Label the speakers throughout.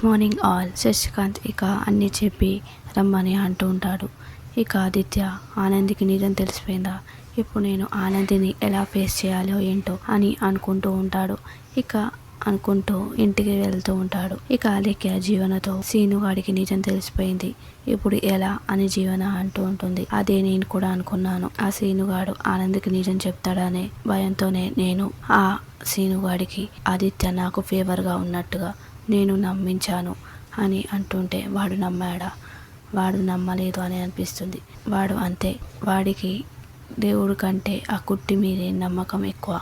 Speaker 1: Good morning all. Sasikanth ఇక అన్నీ చెప్పి రమ్మని అంటూ ఉంటాడు. ఇక ఆదిత్య ఆనందికి నిజం తెలిసిపోయిందా, ఇప్పుడు నేను ఆనందిని ఎలా ఫేస్ చేయాలో ఏంటో అని అనుకుంటూ ఉంటాడు. ఇక అనుకుంటూ ఇంటికి వెళ్తూ ఉంటాడు. ఇక అలేఖ్య జీవనతో సీనుగాడికి నిజం తెలిసిపోయింది, ఇప్పుడు ఎలా అని జీవన అంటూ ఉంటుంది. అదే నేను కూడా అనుకున్నాను, ఆ సీనుగాడు ఆనంద్కి నిజం చెప్తాడనే భయంతోనే నేను ఆ సీనుగాడికి ఆదిత్య నాకు ఫేవర్గా ఉన్నట్టుగా నేను నమ్మించాను అని అంటుంటే వాడు నమ్మాడా? వాడు నమ్మలేదు అని అనిపిస్తుంది. వాడు అంతే, వాడికి దేవుడి కంటే ఆ కుట్టి మీదే నమ్మకం ఎక్కువ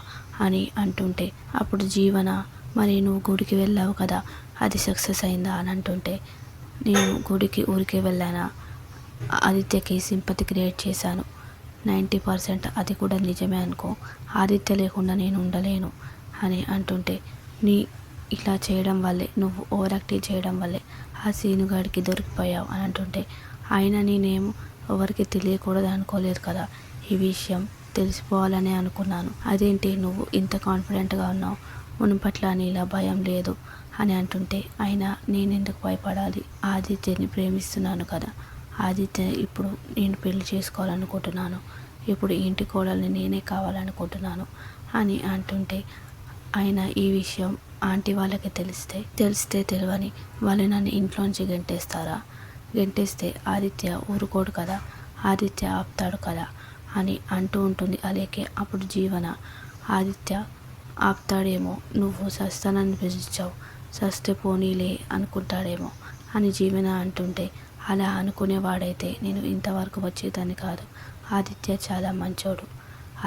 Speaker 1: అని అంటుంటే అప్పుడు జీవన, మరి నువ్వు గుడికి వెళ్ళావు కదా, అది సక్సెస్ అయిందా అని అంటుంటే, నేను గుడికి ఊరికే వెళ్ళానా, ఆదిత్యకి సింపతి క్రియేట్ చేశాను 90%, అది కూడా నిజమే అనుకో, ఆదిత్య లేకుండా నేను ఉండలేను అని అంటుంటే, నీ ఇలా చేయడం వల్లే, నువ్వు ఓవర్ యాక్టింగ్ చేయడం వల్లే ఆ సీనుగాడికి దొరికిపోయావు అని అంటుంటే, అయినా నేనేమో ఎవరికి తెలియకూడదు అనుకోలేదు కదా, ఈ విషయం తెలిసిపోవాలనే అనుకున్నాను. అదేంటి నువ్వు ఇంత కాన్ఫిడెంట్గా ఉన్నావు, మునుపట్ల నీలా భయం లేదు అని అంటుంటే, అయినా నేనెందుకు భయపడాలి, ఆదిత్యని ప్రేమిస్తున్నాను కదా, ఆదిత్య ఇప్పుడు నేను పెళ్లి చేసుకోవాలనుకుంటున్నాను, ఇప్పుడు ఇంటి కోడల్ని నేనే కావాలనుకుంటున్నాను అని అంటుంటే, అయినా ఈ విషయం ఆంటీ వాళ్ళకి తెలిస్తే తెలియని వాళ్ళు నన్ను ఇంట్లోంచి గెంటేస్తారా, గెంటేస్తే ఆదిత్య ఊరుకోడు కదా, ఆదిత్య ఆపుతాడు కదా అని అంటూ ఉంటుంది అలేకే. అప్పుడు జీవన, ఆదిత్య ఆపుతాడేమో, నువ్వు సస్తానని పిలిచావు, సస్తే పోనీలే అనుకుంటాడేమో అని జీవన అంటుంటే, అలా అనుకునేవాడైతే నేను ఇంతవరకు వచ్చేదాన్ని కాదు, ఆదిత్య చాలా మంచోడు,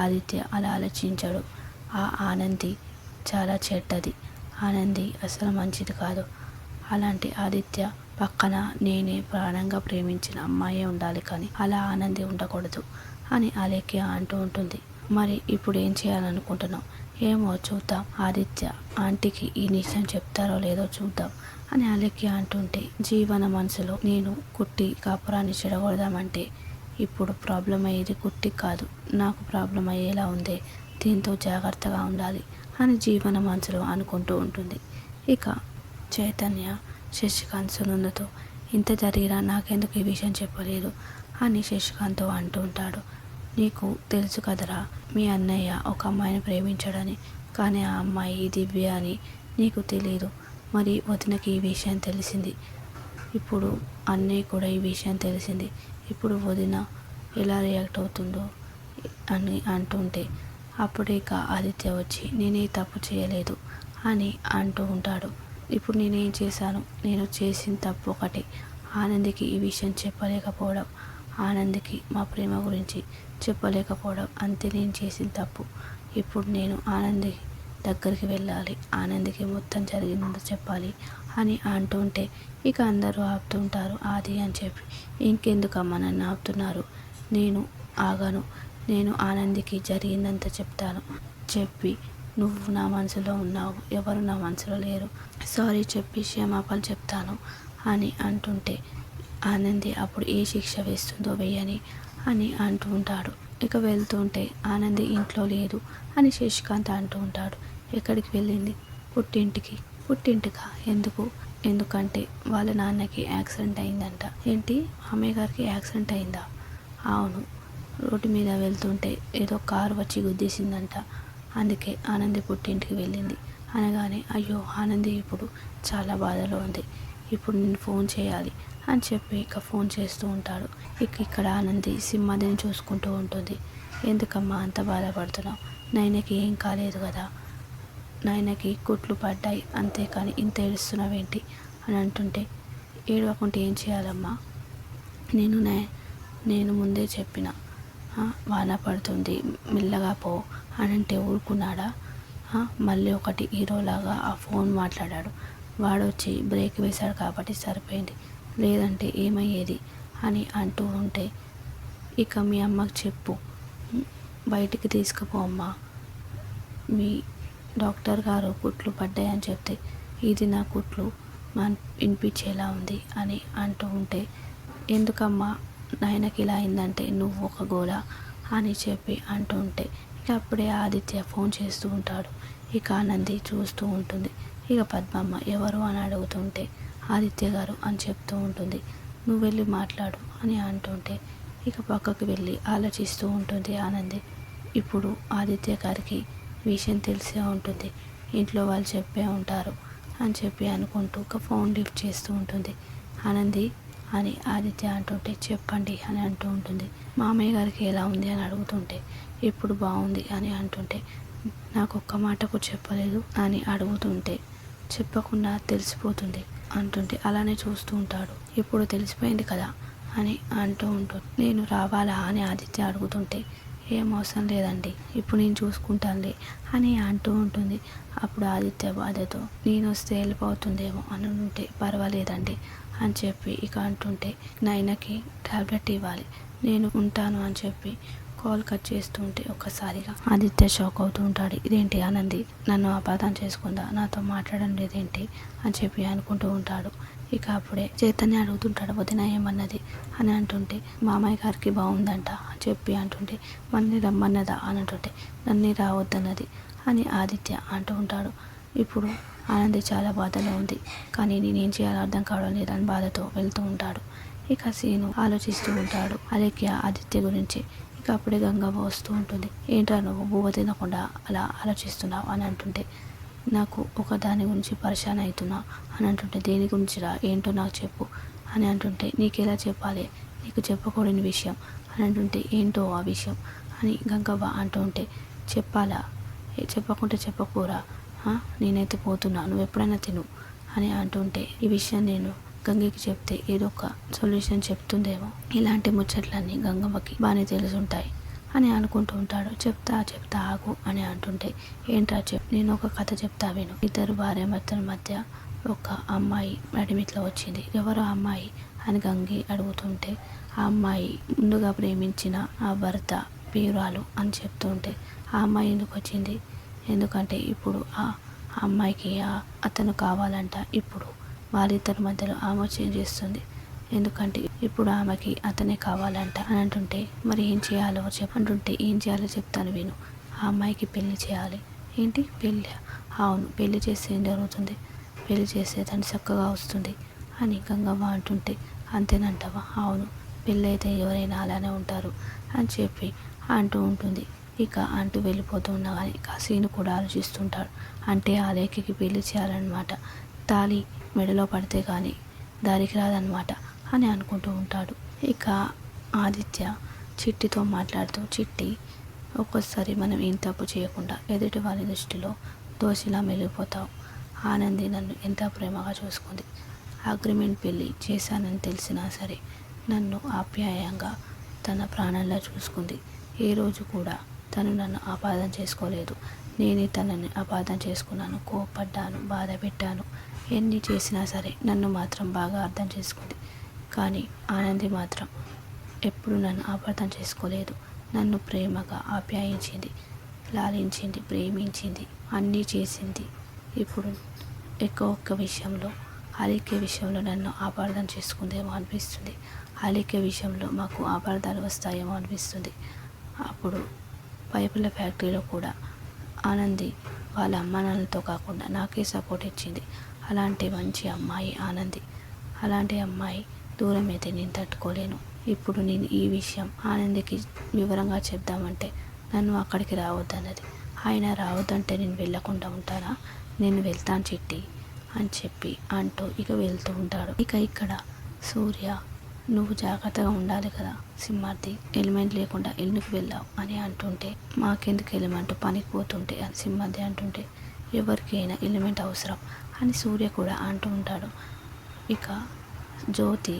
Speaker 1: ఆదిత్య అలా ఆలోచించాడు, ఆ ఆనంది చాలా చెడ్డది, ఆనంది అసలు మంచిది కాదు, అలాంటి ఆదిత్య పక్కన నేనే ప్రాణంగా ప్రేమించిన అమ్మాయే ఉండాలి, కానీ అలా ఆనంది ఉండకూడదు అని అలేఖ్య అంటూ ఉంటుంది. మరి ఇప్పుడు ఏం చేయాలనుకుంటున్నావు? ఏమో చూద్దాం, ఆదిత్య ఆంటీకి ఈ నిజం చెప్తారో లేదో చూద్దాం అని అలేఖ్య అంటుంటే, జీవన మనసులో, నేను కుట్టి కాపురాన్ని చెడగొడదామంటే ఇప్పుడు ప్రాబ్లం అయ్యేది కుట్టి కాదు, నాకు ప్రాబ్లం అయ్యేలా ఉందే, దీంతో జాగ్రత్తగా ఉండాలి అని జీవన మనసులో అనుకుంటూ ఉంటుంది. ఇక చైతన్య శశికాంత్ సునందతో, ఇంత జరిగినా నాకెందుకు ఈ విషయం చెప్పలేదు అని శశికాంత్తో అంటూ ఉంటాడు. నీకు తెలుసు కదరా, మీ అన్నయ్య ఒక అమ్మాయిని ప్రేమించాడని, కానీ ఆ అమ్మాయి దివ్య అని నీకు తెలియదు, మరి వదినకి ఈ విషయం తెలిసింది, ఇప్పుడు అన్నయ్య కూడా ఈ విషయం తెలిసింది, ఇప్పుడు వదిన ఎలా రియాక్ట్ అవుతుందో అని అంటుంటే, అప్పుడే ఇక ఆదిత్య వచ్చి నేనే తప్పు చేయలేదు అని అంటూ ఉంటాడు. ఇప్పుడు నేనేం చేశాను, నేను చేసిన తప్పు ఒకటి, ఆనందికి ఈ విషయం చెప్పలేకపోవడం, ఆనందికి మా ప్రేమ గురించి చెప్పలేకపోవడం, అంతే నేను చేసిన తప్పు. ఇప్పుడు నేను ఆనంది దగ్గరికి వెళ్ళాలి, ఆనందికి మొత్తం జరిగిందో చెప్పాలి అని అంటుంటే ఇక అందరూ ఆపుతుంటారు. ఆది అని చెప్పి, ఇంకెందుకమ్మా నన్ను ఆపుతున్నారు, నేను ఆగను, నేను ఆనందికి జరిగిందంతా చెప్తాను, చెప్పి నువ్వు నా మనసులో ఉన్నావు, ఎవరు నా మనసులో లేరు, సారీ చెప్పి క్షమాపణ చెప్తాను అని అంటుంటే, ఆనంది అప్పుడు ఏ శిక్ష వేస్తుందో వేయని అని అంటూ ఉంటాడు. ఇక వెళ్తుంటే ఆనంది ఇంట్లో లేదు అని శశికాంత్ అంటూ ఉంటాడు. ఎక్కడికి వెళ్ళింది? పుట్టింటికి. పుట్టింటికా? ఎందుకు? ఎందుకంటే వాళ్ళ నాన్నకి యాక్సిడెంట్ అయిందంట. ఏంటి, అమ్మయ్య గారికి యాక్సిడెంట్ అయిందా? అవును, రోడ్డు మీద వెళ్తుంటే ఏదో కారు వచ్చి గుద్దేసిందంట, అందుకే ఆనంది పుట్టింటికి వెళ్ళింది అనగానే, అయ్యో ఆనంది ఇప్పుడు చాలా బాధలో ఉంది, ఇప్పుడు నేను ఫోన్ చేయాలి అని చెప్పి ఇక ఫోన్ చేస్తూ ఉంటాడు. ఇక్కడ ఆనంది సింహాదిని చూసుకుంటూ ఉంటుంది. ఎందుకమ్మా అంత బాధపడుతున్నావు, నైనకి ఏం కాలేదు కదా, నైనకి కుట్లు పడ్డాయి అంతేకాని ఇంత ఏడుస్తున్నావేంటి అని అంటుంటే, ఏడవకుంటే ఏం చేయాలమ్మా, నేను ముందే చెప్పిన, వాన పడుతుంది మెల్లగా పో అని అంటే ఊరుకున్నాడా? మళ్ళీ ఒకటి హీరోలాగా ఆ ఫోన్ మాట్లాడాడు, వాడొచ్చి బ్రేక్ వేశాడు కాబట్టి సరిపోయింది, లేదంటే ఏమయ్యేది అని అంటూ ఉంటే, ఇక మీ అమ్మకి చెప్పు, బయటికి తీసుకుపో అమ్మా, మీ డాక్టర్ గారు కుట్లు పడ్డాయని చెప్తే ఇది నా కుట్లు వినిపించేలా ఉంది అని అంటూ ఉంటే, ఎందుకమ్మా నాయనకి ఇలా అయిందంటే నువ్వు ఒక గోల అని చెప్పి అంటూ ఉంటే, ఇక అప్పుడే ఆదిత్య ఫోన్ చేస్తూ ఉంటాడు. ఇక ఆనంది చూస్తూ ఉంటుంది. ఇక పద్మమ్మ ఎవరు అని అడుగుతుంటే ఆదిత్య గారు అని చెప్తూ ఉంటుంది. నువ్వు వెళ్ళి మాట్లాడు అని అంటుంటే ఇక పక్కకు వెళ్ళి ఆలోచిస్తూ ఉంటుంది ఆనంది. ఇప్పుడు ఆదిత్య గారికి విషయం తెలిసే ఉంటుంది, ఇంట్లో వాళ్ళు చెప్పే ఉంటారు అని చెప్పి అనుకుంటూ ఒక ఫోన్ లిఫ్ట్ చేస్తూ ఉంటుంది. ఆనంది అని ఆదిత్య అంటుంటే చెప్పండి అని అంటూ ఉంటుంది. మామయ్య గారికి ఎలా ఉంది అని అడుగుతుంటే ఇప్పుడు బాగుంది అని అంటుంటే నాకు ఒక్క మాటకు చెప్పలేదు అని అడుగుతుంటే చెప్పకుండా తెలిసిపోతుంది అంటుంటే అలానే చూస్తూ ఉంటాడు. ఇప్పుడు తెలిసిపోయింది కదా అని అంటూ ఉంటుంది. నేను రావాలా అని ఆదిత్య అడుగుతుంటే ఏం అవసరం లేదండి, ఇప్పుడు నేను చూసుకుంటానులే అని అంటూ ఉంటుంది. అప్పుడు ఆదిత్య బాధతో నేను వస్తే వెళ్ళిపోతుందేమో అని ఉంటే పర్వాలేదండి అని చెప్పి ఇక అంటుంటే నైనాకి టాబ్లెట్ ఇవ్వాలి, నేను ఉంటాను అని చెప్పి కాల్ కట్ చేస్తుంటే ఒక్కసారిగా ఆదిత్య షాక్ అవుతూ ఉంటాడు. ఇదేంటి ఆనంది నన్ను అపార్థం చేసుకుందా, నాతో మాట్లాడడం లేదేంటి అని చెప్పి అనుకుంటూ ఉంటాడు. ఇక అప్పుడే చైతన్య అడుగుతుంటాడు వదిన ఏమన్నది అని అంటుంటే మామయ్య గారికి బాగుందంట అని చెప్పి అంటుంటే మళ్ళీ రమ్మన్నదా అని అంటుంటే నన్ను రావద్దన్నది అని ఆదిత్య అంటూ ఉంటాడు. ఇప్పుడు ఆనంది చాలా బాధలో ఉంది, కానీ నేనేం చేయాలో అర్థం కావడం లేదని బాధతో వెళ్తూ ఉంటాడు. ఇక సీను ఆలోచిస్తూ ఉంటాడు అలేఖ్య ఆదిత్య గురించి. ఇక అప్పుడే గంగవ్వ వస్తూ ఉంటుంది. ఏంట్రా నువ్వు బువ్వ తినకుండా అలా ఆలోచిస్తున్నావు అని అంటుంటే నాకు ఒక దాని గురించి పరిశాన్ అవుతున్నా అని అంటుంటే దేని గురించి రా, ఏంటో నాకు చెప్పు అని అంటుంటే నీకెలా చెప్పాలి, నీకు చెప్పకూడని విషయం అని అంటుంటే ఏంటో ఆ విషయం అని గంగవ్వ అంటూ ఉంటే చెప్పాలా, చెప్పకుంటే చెప్పకూరా, నేనైతే పోతున్నా, నువ్వు ఎప్పుడైనా తిను అని అంటుంటే ఈ విషయం నేను గంగకి చెప్తే ఏదో ఒక సొల్యూషన్ చెప్తుందేమో, ఇలాంటి ముచ్చట్లన్నీ గంగవ్వకి బాగానే తెలుసుంటాయి అని అనుకుంటూ ఉంటాడు. చెప్తా ఆగు అని అంటుంటే ఏంట్రా నేను ఒక కథ చెప్తా విను. ఇద్దరు భార్యాభర్తల మధ్య ఒక అమ్మాయి నడిమిట్లో వచ్చింది. ఎవరో అమ్మాయి అని గంగి అడుగుతుంటే ఆ అమ్మాయి ముందుగా ప్రేమించిన ఆ భర్త ప్రియురాలు అని చెప్తుంటే ఆ అమ్మాయి ఎందుకు వచ్చింది, ఎందుకంటే ఇప్పుడు ఆ అమ్మాయికి అతను కావాలంట. ఇప్పుడు వాళ్ళిద్దరి మధ్యలో ఆమె చేంజ్ చేస్తుంది, ఎందుకంటే ఇప్పుడు ఆమెకి అతనే కావాలంట అని అంటుంటే మరి ఏం చేయాలో చెప్పంటుంటే ఏం చేయాలో చెప్తాను విను. ఆ అమ్మాయికి పెళ్లి చేయాలి. ఏంటి పెళ్ళి? అవును, పెళ్లి చేస్తే ఏం జరుగుతుంది, పెళ్లి చేస్తే తను చక్కగా వస్తుంది అని గంగవ్వ అంటుంటే అంతేనంటావా? అవును, పెళ్ళి అయితే ఎవరైనా అలానే ఉంటారు అని చెప్పి అంటూ ఉంటుంది. ఇక అంటూ వెళ్ళిపోతూ ఉన్నా కానీ సీను కూడా ఆలోచిస్తుంటాడు. అంటే ఆ లేఖకి పెళ్లి చేయాలన్నమాట, తాళి మెడలో పడితే కానీ దారికి రాదనమాట అని అనుకుంటూ ఉంటాడు. ఇక ఆదిత్య చిట్టితో మాట్లాడుతూ చిట్టి ఒక్కోసారి మనం ఏం తప్పు చేయకుండా ఎదుటి వాళ్ళ దృష్టిలో దోషిలా మెలిగిపోతావు. ఆనంది నన్ను ఎంత ప్రేమగా చూసుకుంది, అగ్రిమెంట్ పెళ్ళి చేశానని తెలిసినా సరే నన్ను ఆప్యాయంగా తన ప్రాణంలా చూసుకుంది. ఏ రోజు కూడా తను నన్ను అపార్థం చేసుకోలేదు, నేనే తనని అపార్థం చేసుకున్నాను, కోపడ్డాను, బాధ పెట్టాను. ఎన్ని చేసినా సరే నన్ను మాత్రం బాగా అర్థం చేసుకుంది. కానీ ఆనంది మాత్రం ఎప్పుడు నన్ను అపార్థం చేసుకోలేదు, నన్ను ప్రేమగా ఆప్యాయించింది, లాలించింది, ప్రేమించింది, అన్నీ చేసింది. ఇప్పుడు ఒక్క విషయంలో అలీకే విషయంలో నన్ను అపార్థం చేసుకుందేమో అనిపిస్తుంది, అలీకే విషయంలో మాకు అపార్థాలు వస్తాయేమో అనిపిస్తుంది. అప్పుడు పైపుల ఫ్యాక్టరీలో కూడా ఆనంది వాళ్ళ అమ్మానాన్నలతో కాకుండా నాకే సపోర్ట్ ఇచ్చింది. అలాంటి మంచి అమ్మాయి ఆనంది, అలాంటి అమ్మాయి దూరం అయితే నేను తట్టుకోలేను. ఇప్పుడు నేను ఈ విషయం ఆనందికి వివరంగా చెప్దామంటే నన్ను అక్కడికి రావద్దన్నది. ఆయన రావద్దంటే నేను వెళ్ళకుండా ఉంటానా? నేను వెళ్తాను చిట్టి అని చెప్పి అంటూ ఇక వెళ్తూ ఉంటాడు. ఇక ఇక్కడ సూర్య నువ్వు జాగ్రత్తగా ఉండాలి కదా సింహాద్రి, ఎలిమెంట్ లేకుండా ఎందుకు వెళ్ళావు అని అంటుంటే మాకెందుకు ఎలిమెంట్, పనికి పోతుంటే అని సింహాద్రి అంటుంటే ఎవరికైనా ఎలిమెంట్ అవసరం అని సూర్య కూడా అంటూ ఉంటాడు. ఇక జ్యోతి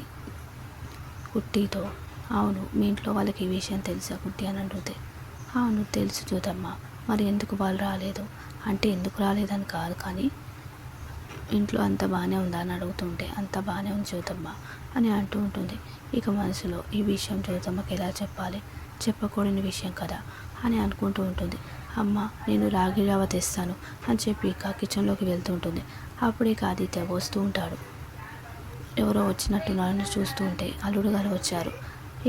Speaker 1: కుట్టితో అవును మీ ఇంట్లో వాళ్ళకి ఈ విషయం తెలుసా కుట్టి అని అంటుంటే అవును తెలుసు జ్యోతమ్మ, మరి ఎందుకు వాళ్ళు రాలేదు అంటే ఎందుకు రాలేదని కాదు కానీ ఇంట్లో అంత బాగానే ఉందా అని అడుగుతుంటే అంత బాగానే ఉంది జ్యోతమ్మ అని అంటూ ఉంటుంది. ఇక మనసులో ఈ విషయం జ్యోతమ్మకి ఎలా చెప్పాలి, చెప్పకూడని విషయం కదా అని అనుకుంటూ ఉంటుంది. అమ్మ నేను రాగి రవ్వ తెస్తాను అని చెప్పి ఇక కిచెన్లోకి వెళ్తూ ఉంటుంది. అప్పుడు ఇక ఆదిత్య వస్తూ ఉంటాడు. ఎవరో వచ్చినట్టున్నారని చూస్తూ ఉంటే అల్లుడు గారు వచ్చారు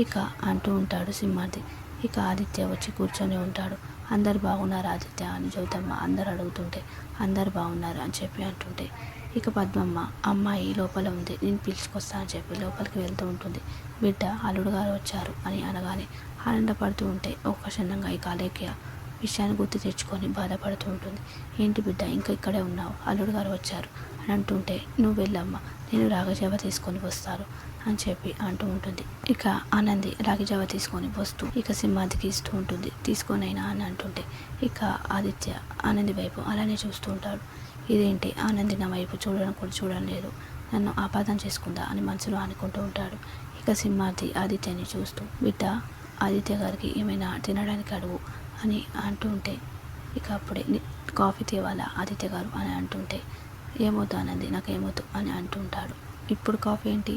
Speaker 1: ఇక అంటూ ఉంటాడు సింహాద్రి. ఇక ఆదిత్య వచ్చి కూర్చొని ఉంటాడు. అందరు బాగున్నారా ఆదిత్య అని జ్యోతమ్మ అందరు అడుగుతుంటే అందరు బాగున్నారు అని చెప్పి అంటుంటే ఇక పద్మమ్మ అమ్మాయి లోపల ఉంది నేను పిలుచుకొస్తా అని చెప్పి లోపలికి వెళ్తూ ఉంటుంది. బిడ్డ అల్లుడు గారు వచ్చారు అని అనగానే ఆనందపడుతూ ఉంటే ఒక క్షణంగా ఇక అలేఖ్య విషయాన్ని గుర్తు తెచ్చుకొని బాధపడుతూ ఉంటుంది. ఏంటి బిడ్డ ఇంకా ఇక్కడే ఉన్నావు, అల్లుడు గారు వచ్చారు అని అంటుంటే నువ్వు వెళ్ళమ్మా నేను రాగజావ తీసుకొని వస్తాను అని చెప్పి అంటూ ఉంటుంది. ఇక ఆనంది రాగిజావ తీసుకొని వస్తూ ఇక సింహాద్రికి ఇస్తూ ఉంటుంది. తీసుకొనైనా అని అంటుంటే ఇక ఆదిత్య ఆనంది వైపు అలానే చూస్తూ ఉంటాడు. ఇదేంటి ఆనంది నా వైపు చూడడం కూడా చూడలేదు, నన్ను ఆపాదన చేసుకుందా అని మనసులో అనుకుంటూ ఉంటాడు. ఇక సింహాద్రి ఆదిత్యని చూస్తూ బిడ్డ ఆదిత్య గారికి ఏమైనా తినడానికి అడుగు అని అంటూ ఉంటే ఇక అప్పుడే కాఫీ తేవాలా ఆదిత్య గారు అని అంటుంటే ఏమవుతు ఆనంది నాకేమవుతు అని అంటుంటాడు. ఇప్పుడు కాఫీ ఏంటి,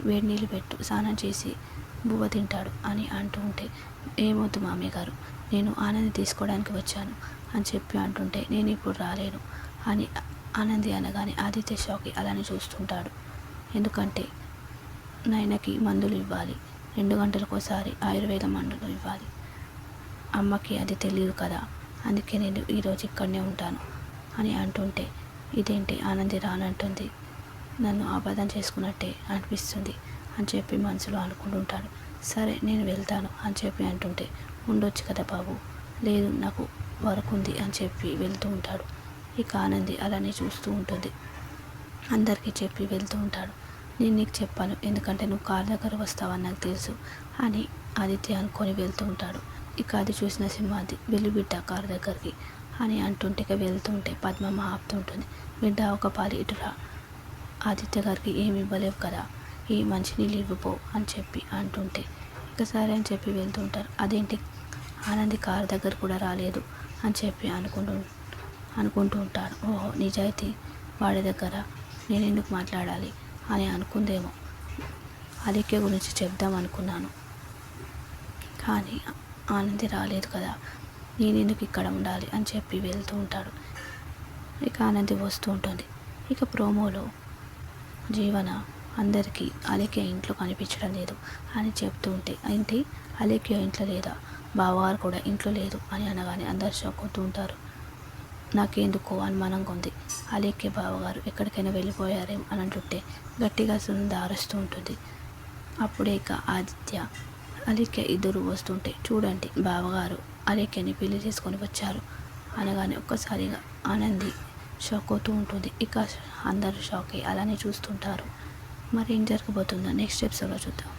Speaker 1: వేడి నీళ్ళు పెట్టు స్నానం చేసి బువ్వ తింటాడు అని అంటూ ఉంటే ఏమవుతు మామయ్య గారు నేను ఆనంది తీసుకోవడానికి వచ్చాను అని చెప్పి అంటుంటే నేను ఇప్పుడు రాలేను అని ఆనంది అనగానే ఆదిత్య షాకి అలానే చూస్తుంటాడు. ఎందుకంటే నాయనకి మందులు ఇవ్వాలి, 2 గంటలకోసారి ఆయుర్వేద మందులు ఇవ్వాలి, అమ్మకి అది తెలియదు కదా, అందుకే నేను ఈరోజు ఇక్కడనే ఉంటాను అని అంటుంటే ఇదేంటి ఆనంది రానంటుంది, నన్ను ఆపాదన చేసుకున్నట్టే అనిపిస్తుంది అని చెప్పి మనసులో అనుకుంటుంటాడు. సరే నేను వెళ్తాను అని చెప్పి అంటుంటే ఉండొచ్చు కదా బాబు, లేదు నాకు వర్క్ ఉంది అని చెప్పి వెళ్తూ ఉంటాడు. ఇక ఆనంది అలానే చూస్తూ ఉంటుంది. అందరికీ చెప్పి వెళ్తూ ఉంటాడు. నేను నీకు చెప్పాను ఎందుకంటే నువ్వు కార్ దగ్గర వస్తావని నాకు తెలుసు అని ఆదిత్య అనుకొని వెళ్తూ ఉంటాడు. ఇక అది చూసిన సింహాద్రి వెళ్ళి బిడ్డ కారు దగ్గరికి అని అంటుంటే ఇక వెళ్తుంటే పద్మమ్మ ఆపుతుంటుంది. బిడ్డ ఒక పాలి ఇటురా, ఆదిత్య గారికి ఏమి ఇవ్వలేవు కదా, ఈ మంచినీళ్ళు ఇవ్వబో అని చెప్పి అంటుంటే ఇక సరే అని చెప్పి వెళ్తుంటారు. అదేంటి ఆనంది కారు దగ్గర కూడా రాలేదు అని చెప్పి అనుకుంటూ ఉంటాడు. ఓహో నిజాయితీ వాడి దగ్గర నేను ఎందుకు మాట్లాడాలి అని అనుకుందేమో, అలికే గురించి చెప్దాం అనుకున్నాను కానీ ఆనంది రాలేదు కదా, నేను ఎందుకు ఇక్కడ ఉండాలి అని చెప్పి వెళ్తూ ఉంటాడు. ఇక ఆనంది వస్తూ ఉంటుంది. ఇక ప్రోమోలో జీవన అందరికీ అలేఖ్య ఇంట్లో కనిపించడం లేదు అని చెప్తూ ఉంటే ఏంటి అలేఖ్య ఇంట్లో లేదా, బావగారు కూడా ఇంట్లో లేదు అని అనగానే అందరు షాక్ అవుతూ ఉంటారు. నాకెందుకో అనుమానంగా ఉంది, అలేఖ్య బావగారు ఎక్కడికైనా వెళ్ళిపోయారేమో అని అంటుంటే గట్టిగా సునంద అరుస్తూ ఉంటుంది. అప్పుడే ఇక ఆదిత్య అలేఖ్య ఇద్దరు వస్తుంటే చూడండి బావగారు అలేఖ్యని పెళ్లి చేసుకొని వచ్చారు అనగానే ఒక్కసారిగా ఆనంది షాక్ అవుతూ ఉంటుంది. ఇక అందరూ షాక్ అయ్యి అలానే చూస్తుంటారు. మరి ఏం జరగబోతుందో నెక్స్ట్ ఎపిసోడ్లో చూద్దాం.